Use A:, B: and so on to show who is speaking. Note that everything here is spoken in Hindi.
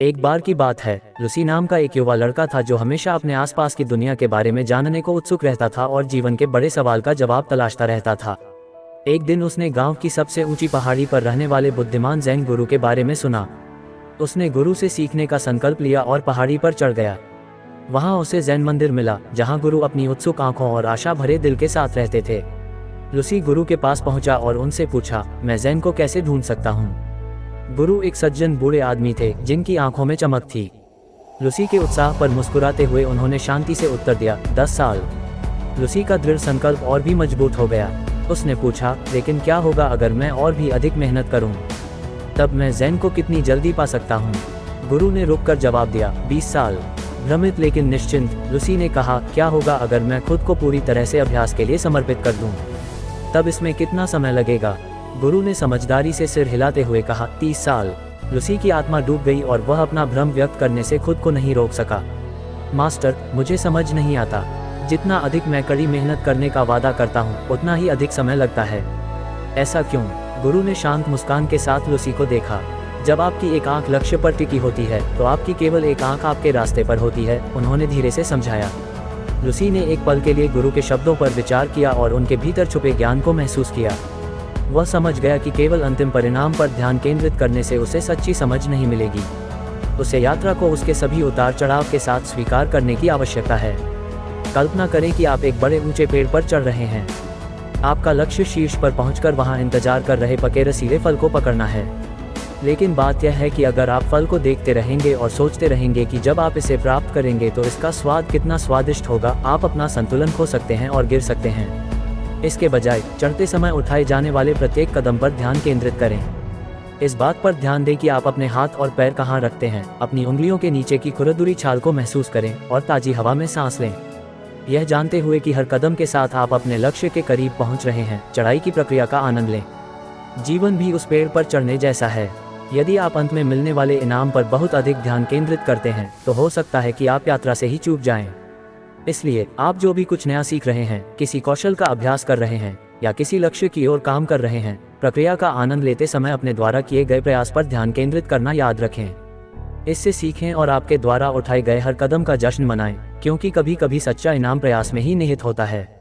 A: एक बार की बात है, लुसी नाम का एक युवा लड़का था जो हमेशा अपने आसपास की दुनिया के बारे में जानने को उत्सुक रहता था और जीवन के बड़े सवाल का जवाब तलाशता रहता था। एक दिन उसने गांव की सबसे ऊंची पहाड़ी पर रहने वाले बुद्धिमान ज़ेन गुरु के बारे में सुना। उसने गुरु से सीखने का संकल्प लिया और पहाड़ी पर चढ़ गया। वहां उसे ज़ेन मंदिर मिला, जहां गुरु अपनी उत्सुक आंखों और आशा भरे दिल के साथ रहते थे। लुसी गुरु के पास पहुंचा और उनसे पूछा, मैं ज़ेन को कैसे ढूंढ सकता हूँ। गुरु एक सज्जन बूढ़े आदमी थे जिनकी आंखों में चमक थी। लुसी के उत्साह पर मुस्कुराते हुए उन्होंने शांति से उत्तर दिया, 10 साल। लुसी का दृढ़ संकल्प और भी मजबूत हो गया। उसने पूछा, लेकिन क्या होगा अगर मैं और भी अधिक मेहनत करूं? तब मैं ज़ेन को कितनी जल्दी पा सकता हूं? गुरु ने रुककर जवाब दिया, 20 साल। भ्रमित लेकिन निश्चिंत, लुसी ने कहा, क्या होगा अगर मैं खुद को पूरी तरह से अभ्यास के लिए समर्पित कर दूं? तब इसमें कितना समय लगेगा? गुरु ने समझदारी से सिर हिलाते हुए कहा, 30 साल। लुसी की आत्मा डूब गई और वह अपना भ्रम व्यक्त करने से खुद को नहीं रोक सका। मास्टर, मुझे समझ नहीं आता। जितना अधिक मैं कड़ी मेहनत करने का वादा करता हूँ, उतना ही अधिक समय लगता है। ऐसा क्यों? गुरु ने शांत मुस्कान के साथ लुसी को देखा। जब आपकी एक आंख लक्ष्य पर टिकी होती है तो आपकी केवल एक आंख आपके रास्ते पर होती है, उन्होंने धीरे से समझाया। लुसी ने एक पल के लिए गुरु के शब्दों पर विचार किया और उनके भीतर छुपे ज्ञान को महसूस किया। वह समझ गया कि केवल अंतिम परिणाम पर ध्यान केंद्रित करने से उसे सच्ची समझ नहीं मिलेगी। उसे यात्रा को उसके सभी उतार चढ़ाव के साथ स्वीकार करने की आवश्यकता है। कल्पना करें कि आप एक बड़े ऊंचे पेड़ पर चढ़ रहे हैं। आपका लक्ष्य शीर्ष पर पहुंचकर वहां इंतजार कर रहे पके रसीले फल को पकड़ना है। लेकिन बात यह है कि अगर आप फल को देखते रहेंगे और सोचते रहेंगे कि जब आप इसे प्राप्त करेंगे तो इसका स्वाद कितना स्वादिष्ट होगा, आप अपना संतुलन खो सकते हैं और गिर सकते हैं। इसके बजाय चढ़ते समय उठाए जाने वाले प्रत्येक कदम पर ध्यान केंद्रित करें। इस बात पर ध्यान दें कि आप अपने हाथ और पैर कहाँ रखते हैं। अपनी उंगलियों के नीचे की खुरदुरी छाल को महसूस करें और ताजी हवा में सांस लें, यह जानते हुए कि हर कदम के साथ आप अपने लक्ष्य के करीब पहुंच रहे हैं। चढ़ाई की प्रक्रिया का आनंद लें। जीवन भी उस पेड़ पर चढ़ने जैसा है। यदि आप अंत में मिलने वाले इनाम पर बहुत अधिक ध्यान केंद्रित करते हैं तो हो सकता है कि आप यात्रा से ही चूक जाएं। इसलिए आप जो भी कुछ नया सीख रहे हैं, किसी कौशल का अभ्यास कर रहे हैं या किसी लक्ष्य की ओर काम कर रहे हैं, प्रक्रिया का आनंद लेते समय अपने द्वारा किए गए प्रयास पर ध्यान केंद्रित करना याद रखें। इससे सीखें और आपके द्वारा उठाए गए हर कदम का जश्न मनाएं, क्योंकि कभी कभी सच्चा इनाम प्रयास में ही निहित होता है।